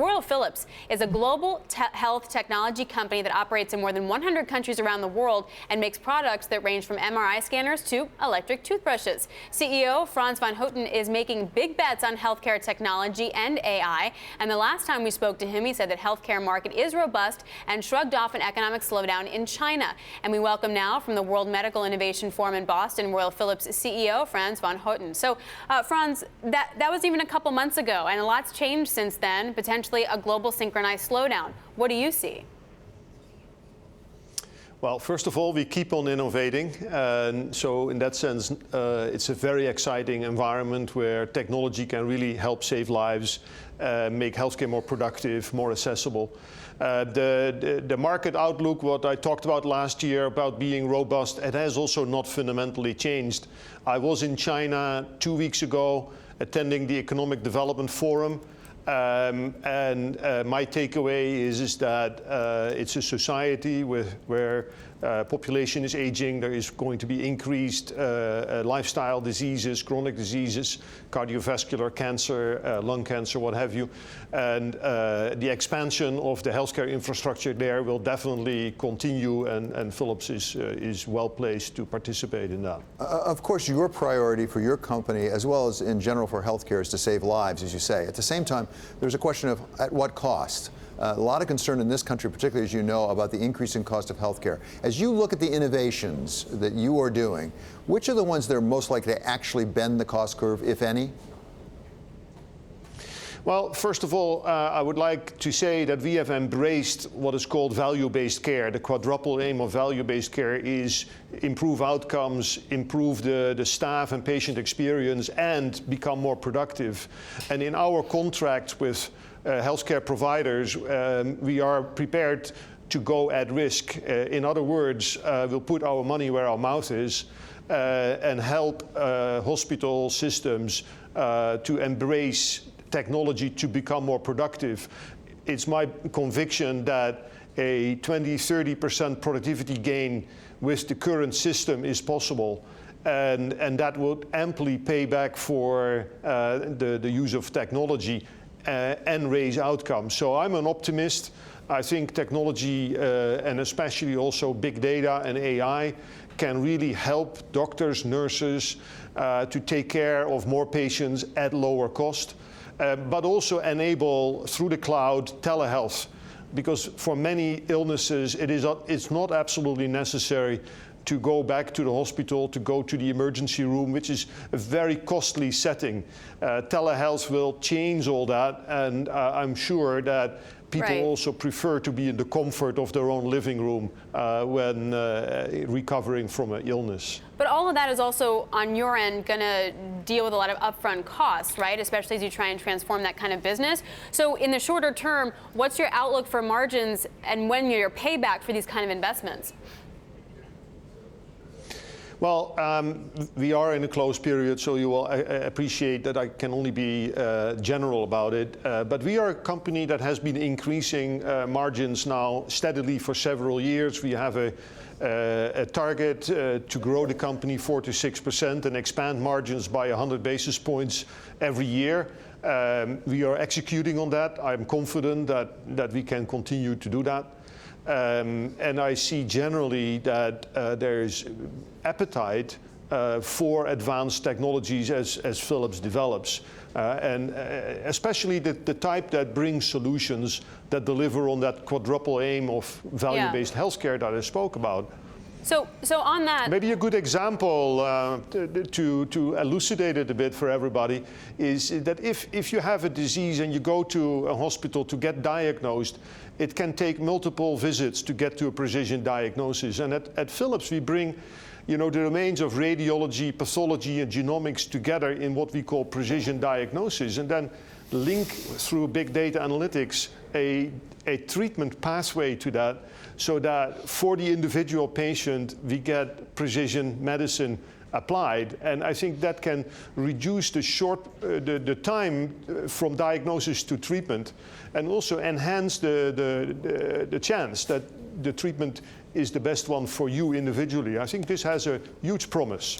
Royal Philips is a global health technology company that operates in more than 100 countries around the world and makes products that range from MRI scanners to electric toothbrushes. CEO Frans Van Houten is making big bets on healthcare technology and AI. And the last time we spoke to him, he said that healthcare market is robust and shrugged off an economic slowdown in China. And we welcome now from the World Medical Innovation Forum in Boston, Royal Philips CEO Frans Van Houten. So, Frans, that was even a couple months ago, and a lot's changed since then, potentially a global synchronized slowdown. What do you see? Well, first of all, we keep on innovating. So in that sense, it's a very exciting environment where technology can really help save lives, make healthcare more productive, more accessible. The market outlook, what I talked about last year about being robust, it has also not fundamentally changed. I was in China 2 weeks ago attending the Economic Development Forum. My takeaway is that it's a society where population is aging. There is going to be increased lifestyle diseases, chronic diseases, cardiovascular cancer, lung cancer, what have you. And the expansion of the healthcare infrastructure there will definitely continue, and Philips is well placed to participate in that. Of course, your priority for your company, as well as in general for healthcare, is to save lives, as you say. At the same time, there's a question of at what cost. A lot of concern in this country, particularly as you know, about the increasing cost of healthcare. As you look at the innovations that you are doing, which are the ones that are most likely to actually bend the cost curve, if any? Well, first of all, I would like to say that we have embraced what is called value-based care. The quadruple aim of value-based care is improve outcomes, improve the staff and patient experience, and become more productive. And in our contract with healthcare providers, we are prepared to go at risk. In other words, we'll put our money where our mouth is and help hospital systems to embrace technology to become more productive. It's my conviction that a 20–30% productivity gain with the current system is possible, and that would amply pay back for the use of technology and raise outcomes. So I'm an optimist. I think technology and especially also big data and AI can really help doctors, nurses to take care of more patients at lower cost. But also enable, through the cloud, telehealth. Because for many illnesses, it's not absolutely necessary to go back to the hospital, to go to the emergency room, which is a very costly setting. Telehealth will change all that, and I'm sure that people also prefer to be in the comfort of their own living room when recovering from an illness. But all of that is also, on your end, going to deal with a lot of upfront costs, right? Especially as you try and transform that kind of business. So in the shorter term, what's your outlook for margins and when your payback for these kind of investments? Well, we are in a closed period, so you will appreciate that I can only be general about it. But we are a company that has been increasing margins now steadily for several years. We have a target to grow the company 4 to 6% and expand margins by 100 basis points every year. We are executing on that. I'm confident that we can continue to do that. And I see generally that there is appetite for advanced technologies as Philips develops, and especially the type that brings solutions that deliver on that quadruple aim of value-based healthcare that I spoke about. So on that, maybe a good example to elucidate it a bit for everybody is that if you have a disease and you go to a hospital to get diagnosed, it can take multiple visits to get to a precision diagnosis. And at Philips, we bring the domains of radiology, pathology, and genomics together in what we call precision diagnosis, and then link through big data analytics a treatment pathway to that, so that for the individual patient, we get precision medicine applied. And I think that can reduce the time from diagnosis to treatment, and also enhance the chance that the treatment is the best one for you individually. I think this has a huge promise.